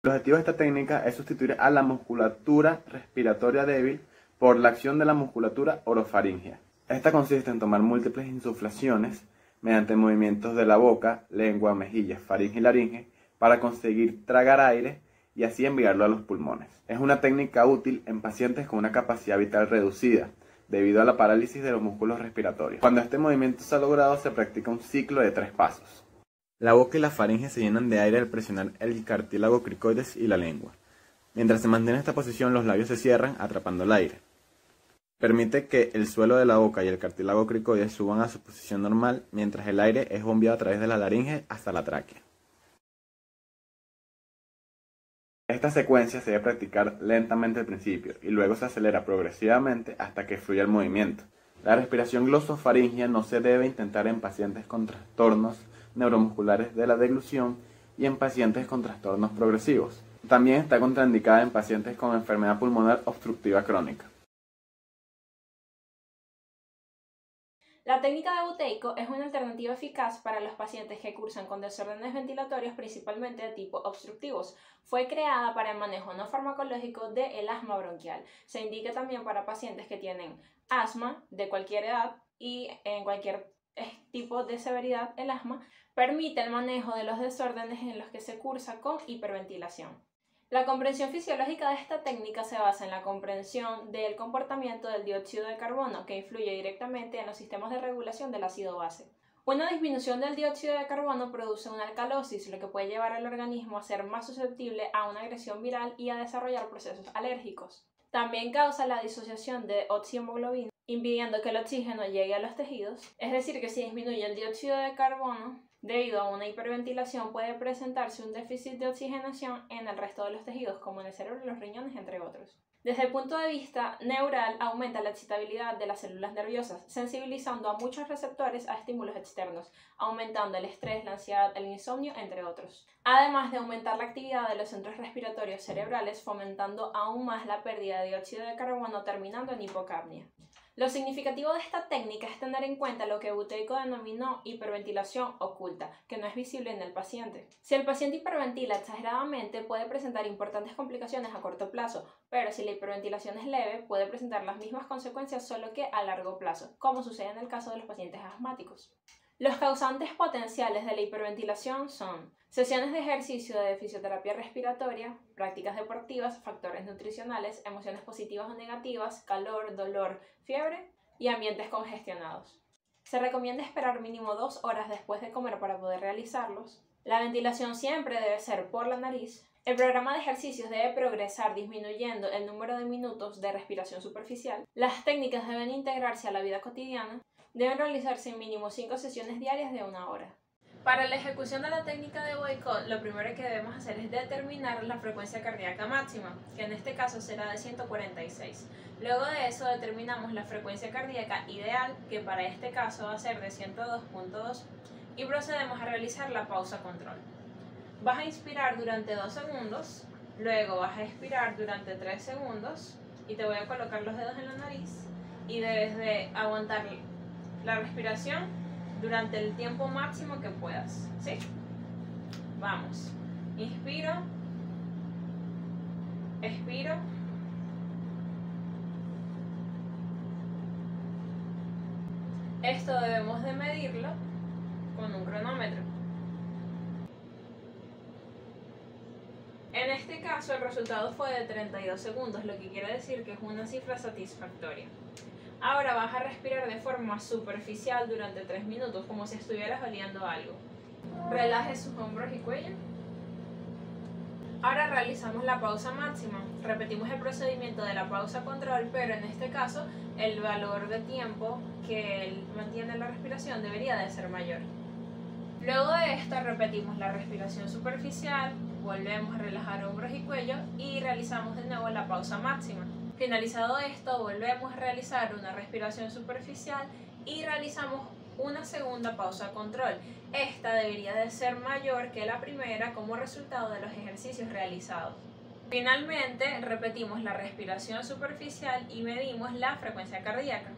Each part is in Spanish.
El objetivo de esta técnica es sustituir a la musculatura respiratoria débil por la acción de la musculatura orofaringea. Esta consiste en tomar múltiples insuflaciones mediante movimientos de la boca, lengua, mejillas, faringe y laringe para conseguir tragar aire y así enviarlo a los pulmones. Es una técnica útil en pacientes con una capacidad vital reducida debido a la parálisis de los músculos respiratorios. Cuando este movimiento se ha logrado, se practica un ciclo de 3 pasos. La boca y la faringe se llenan de aire al presionar el cartílago cricoides y la lengua. Mientras se mantiene esta posición, los labios se cierran, atrapando el aire. Permite que el suelo de la boca y el cartílago cricoides suban a su posición normal, mientras el aire es bombeado a través de la laringe hasta la tráquea. Esta secuencia se debe practicar lentamente al principio y luego se acelera progresivamente hasta que fluya el movimiento. La respiración glosofaringea no se debe intentar en pacientes con trastornos neuromusculares de la deglución y en pacientes con trastornos progresivos. También está contraindicada en pacientes con enfermedad pulmonar obstructiva crónica. La técnica de buteyko es una alternativa eficaz para los pacientes que cursan con desórdenes ventilatorios, principalmente de tipo obstructivos. Fue creada para el manejo no farmacológico del asma bronquial. Se indica también para pacientes que tienen asma de cualquier edad y en cualquier tipo de severidad. El asma permite el manejo de los desórdenes en los que se cursa con hiperventilación. La comprensión fisiológica de esta técnica se basa en la comprensión del comportamiento del dióxido de carbono, que influye directamente en los sistemas de regulación del ácido base. Una disminución del dióxido de carbono produce una alcalosis, lo que puede llevar al organismo a ser más susceptible a una agresión viral y a desarrollar procesos alérgicos. También causa la disociación de oxihemoglobina, impidiendo que el oxígeno llegue a los tejidos. Es decir, que si disminuye el dióxido de carbono debido a una hiperventilación, puede presentarse un déficit de oxigenación en el resto de los tejidos, como en el cerebro y los riñones, entre otros. Desde el punto de vista neural, aumenta la excitabilidad de las células nerviosas, sensibilizando a muchos receptores a estímulos externos, aumentando el estrés, la ansiedad, el insomnio, entre otros. Además de aumentar la actividad de los centros respiratorios cerebrales, fomentando aún más la pérdida de dióxido de carbono, terminando en hipocapnia. Lo significativo de esta técnica es tener en cuenta lo que Buteyko denominó hiperventilación oculta, que no es visible en el paciente. Si el paciente hiperventila exageradamente, puede presentar importantes complicaciones a corto plazo, pero si la hiperventilación es leve, puede presentar las mismas consecuencias solo que a largo plazo, como sucede en el caso de los pacientes asmáticos. Los causantes potenciales de la hiperventilación son sesiones de ejercicio de fisioterapia respiratoria, prácticas deportivas, factores nutricionales, emociones positivas o negativas, calor, dolor, fiebre y ambientes congestionados. Se recomienda esperar mínimo 2 horas después de comer para poder realizarlos. La ventilación siempre debe ser por la nariz. El programa de ejercicios debe progresar disminuyendo el número de minutos de respiración superficial. Las técnicas deben integrarse a la vida cotidiana. Deben realizarse mínimo 5 sesiones diarias de 1 hora. Para la ejecución de la técnica de Buteyko, lo primero que debemos hacer es determinar la frecuencia cardíaca máxima, que en este caso será de 146. Luego de eso determinamos la frecuencia cardíaca ideal, que para este caso va a ser de 102.2, y procedemos a realizar la pausa control. Vas a inspirar durante 2 segundos, luego vas a expirar durante 3 segundos, y te voy a colocar los dedos en la nariz, y debes de aguantar la respiración durante el tiempo máximo que puedas, ¿sí? Vamos. Inspiro. Expiro. Esto debemos de medirlo con un cronómetro. En este caso el resultado fue de 32 segundos, lo que quiere decir que es una cifra satisfactoria. Ahora vas a respirar de forma superficial durante 3 minutos, como si estuvieras oliendo algo. Relaje sus hombros y cuello. Ahora realizamos la pausa máxima. Repetimos el procedimiento de la pausa control, pero en este caso el valor de tiempo que él mantiene la respiración debería de ser mayor. Luego de esto repetimos la respiración superficial, volvemos a relajar hombros y cuello y realizamos de nuevo la pausa máxima. Finalizado esto, volvemos a realizar una respiración superficial y realizamos una segunda pausa control. Esta debería de ser mayor que la primera como resultado de los ejercicios realizados. Finalmente, repetimos la respiración superficial y medimos la frecuencia cardíaca.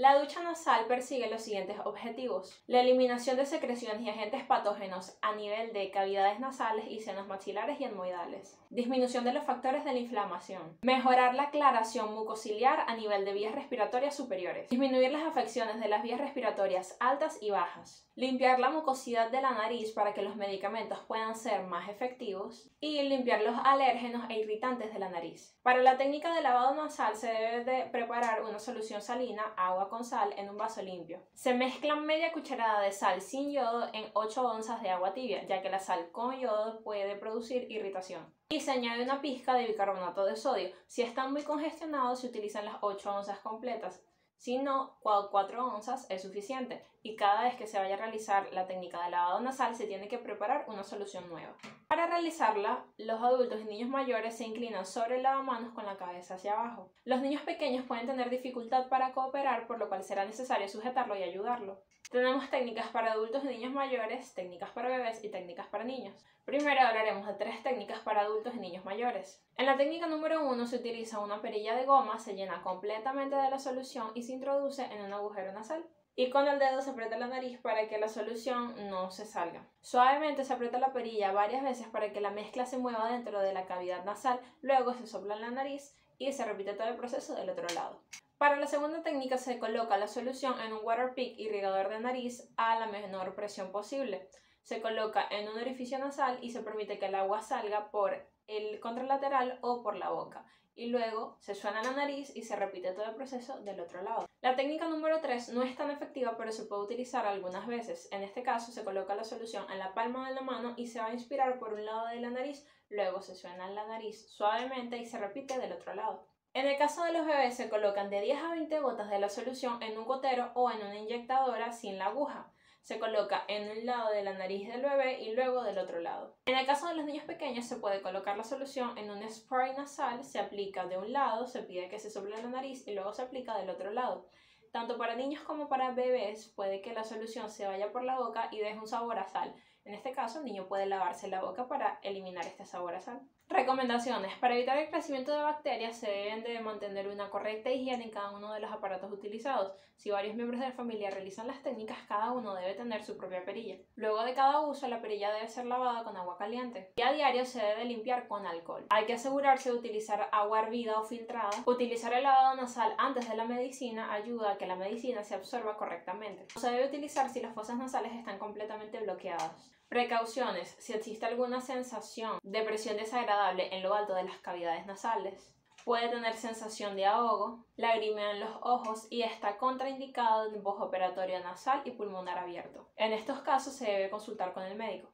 La ducha nasal persigue los siguientes objetivos: la eliminación de secreciones y agentes patógenos a nivel de cavidades nasales y senos maxilares y etmoidales, disminución de los factores de la inflamación, mejorar la aclaración mucociliar a nivel de vías respiratorias superiores, disminuir las afecciones de las vías respiratorias altas y bajas, limpiar la mucosidad de la nariz para que los medicamentos puedan ser más efectivos y limpiar los alérgenos e irritantes de la nariz. Para la técnica de lavado nasal se debe de preparar una solución salina, agua con sal, en un vaso limpio. Se mezcla media cucharada de sal sin yodo en 8 onzas de agua tibia, ya que la sal con yodo puede producir irritación. Y se añade una pizca de bicarbonato de sodio. Si están muy congestionados se utilizan las 8 onzas completas. Si no, 4 onzas es suficiente, y cada vez que se vaya a realizar la técnica de lavado nasal se tiene que preparar una solución nueva. Para realizarla, los adultos y niños mayores se inclinan sobre el lavamanos con la cabeza hacia abajo. Los niños pequeños pueden tener dificultad para cooperar, por lo cual será necesario sujetarlo y ayudarlo. Tenemos técnicas para adultos y niños mayores, técnicas para bebés y técnicas para niños. Primero hablaremos de 3 técnicas para adultos y niños mayores. En la técnica número 1 se utiliza una perilla de goma, se llena completamente de la solución y se introduce en un agujero nasal. Y con el dedo se aprieta la nariz para que la solución no se salga. Suavemente se aprieta la perilla varias veces para que la mezcla se mueva dentro de la cavidad nasal, luego se sopla en la nariz y se repite todo el proceso del otro lado. Para la segunda técnica se coloca la solución en un water pick irrigador de nariz a la menor presión posible. Se coloca en un orificio nasal y se permite que el agua salga por el contralateral o por la boca. Y luego se suena la nariz y se repite todo el proceso del otro lado. La técnica número 3 no es tan efectiva, pero se puede utilizar algunas veces. En este caso se coloca la solución en la palma de la mano y se va a inspirar por un lado de la nariz, luego se suena en la nariz suavemente y se repite del otro lado. En el caso de los bebés se colocan de 10 a 20 gotas de la solución en un gotero o en una inyectadora sin la aguja. Se coloca en un lado de la nariz del bebé y luego del otro lado. En el caso de los niños pequeños se puede colocar la solución en un spray nasal, se aplica de un lado, se pide que se sople en la nariz y luego se aplica del otro lado. Tanto para niños como para bebés puede que la solución se vaya por la boca y deje un sabor a sal. En este caso el niño puede lavarse la boca para eliminar este sabor a sal. Recomendaciones. Para evitar el crecimiento de bacterias se deben de mantener una correcta higiene en cada uno de los aparatos utilizados. Si varios miembros de la familia realizan las técnicas, cada uno debe tener su propia perilla. Luego de cada uso, la perilla debe ser lavada con agua caliente y a diario se debe limpiar con alcohol. Hay que asegurarse de utilizar agua hervida o filtrada. Utilizar el lavado nasal antes de la medicina ayuda a que la medicina se absorba correctamente. No se debe utilizar si las fosas nasales están completamente bloqueadas. Precauciones. Si existe alguna sensación de presión desagradable en lo alto de las cavidades nasales, puede tener sensación de ahogo, lagrimeo en los ojos y está contraindicado en postoperatorio nasal y pulmonar abierto. En estos casos se debe consultar con el médico.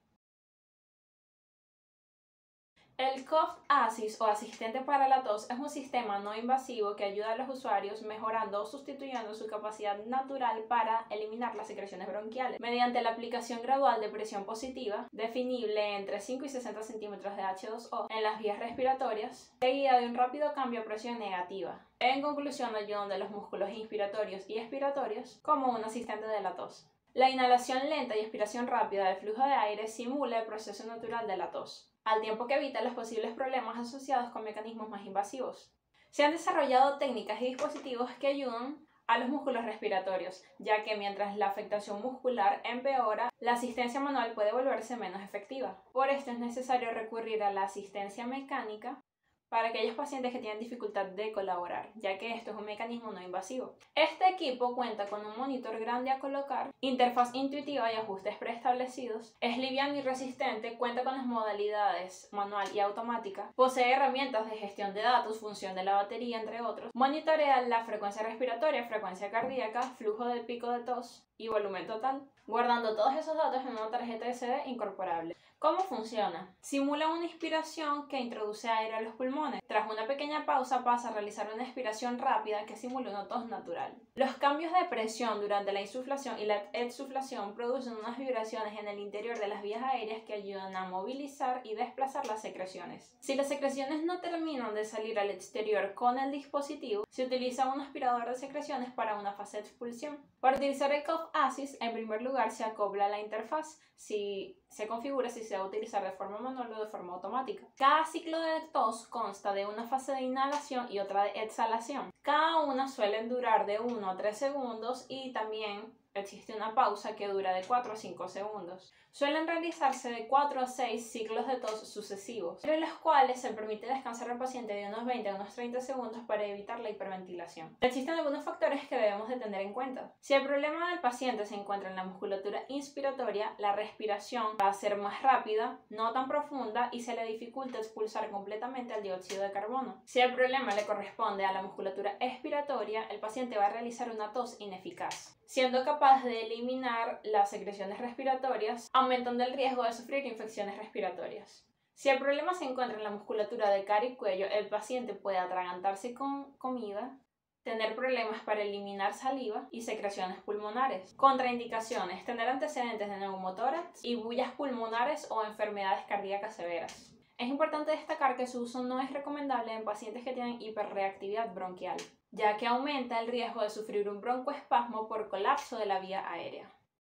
El Cough Assist o asistente para la tos es un sistema no invasivo que ayuda a los usuarios mejorando o sustituyendo su capacidad natural para eliminar las secreciones bronquiales mediante la aplicación gradual de presión positiva, definible entre 5 y 60 centímetros de H2O en las vías respiratorias, seguida de un rápido cambio a presión negativa. En conclusión, ayudan de los músculos inspiratorios y expiratorios como un asistente de la tos. La inhalación lenta y expiración rápida del flujo de aire simula el proceso natural de la tos, al tiempo que evita los posibles problemas asociados con mecanismos más invasivos. Se han desarrollado técnicas y dispositivos que ayudan a los músculos respiratorios, ya que mientras la afectación muscular empeora, la asistencia manual puede volverse menos efectiva. Por esto es necesario recurrir a la asistencia mecánica para aquellos pacientes que tienen dificultad de colaborar, ya que esto es un mecanismo no invasivo. Este equipo cuenta con un monitor grande a colocar, interfaz intuitiva y ajustes preestablecidos, es liviano y resistente, cuenta con las modalidades manual y automática, posee herramientas de gestión de datos, función de la batería, entre otros, monitorea la frecuencia respiratoria, frecuencia cardíaca, flujo del pico de tos y volumen total, guardando todos esos datos en una tarjeta SD incorporable. ¿Cómo funciona? Simula una inspiración que introduce aire a los pulmones. Tras una pequeña pausa pasa a realizar una expiración rápida que simula una tos natural. Los cambios de presión durante la insuflación y la exsuflación producen unas vibraciones en el interior de las vías aéreas que ayudan a movilizar y desplazar las secreciones. Si las secreciones no terminan de salir al exterior con el dispositivo, se utiliza un aspirador de secreciones para una fase de expulsión. Para utilizar el Cough Assist, en primer lugar se acopla la interfaz, si se configura si se va a utilizar de forma manual o de forma automática. Cada ciclo de tos consta de una fase de inhalación y otra de exhalación. Cada una suele durar de 1 1 a 3 segundos y también existe una pausa que dura de 4 a 5 segundos. Suelen realizarse de 4 a 6 ciclos de tos sucesivos, entre los cuales se permite descansar al paciente de unos 20 a unos 30 segundos para evitar la hiperventilación. Existen algunos factores que debemos de tener en cuenta. Si el problema del paciente se encuentra en la musculatura inspiratoria, la respiración va a ser más rápida, no tan profunda y se le dificulta expulsar completamente el dióxido de carbono. Si el problema le corresponde a la musculatura expiratoria, el paciente va a realizar una tos ineficaz, siendo capaz de eliminar las secreciones respiratorias, aumentando el riesgo de sufrir infecciones respiratorias. Si el problema se encuentra en la musculatura de cara y cuello, el paciente puede atragantarse con comida, tener problemas para eliminar saliva y secreciones pulmonares. Contraindicaciones: tener antecedentes de neumotórax y bullas pulmonares o enfermedades cardíacas severas. Es importante destacar que su uso no es recomendable en pacientes que tienen hiperreactividad bronquial, ya que aumenta el riesgo de sufrir un broncoespasmo por colapso de la vía aérea.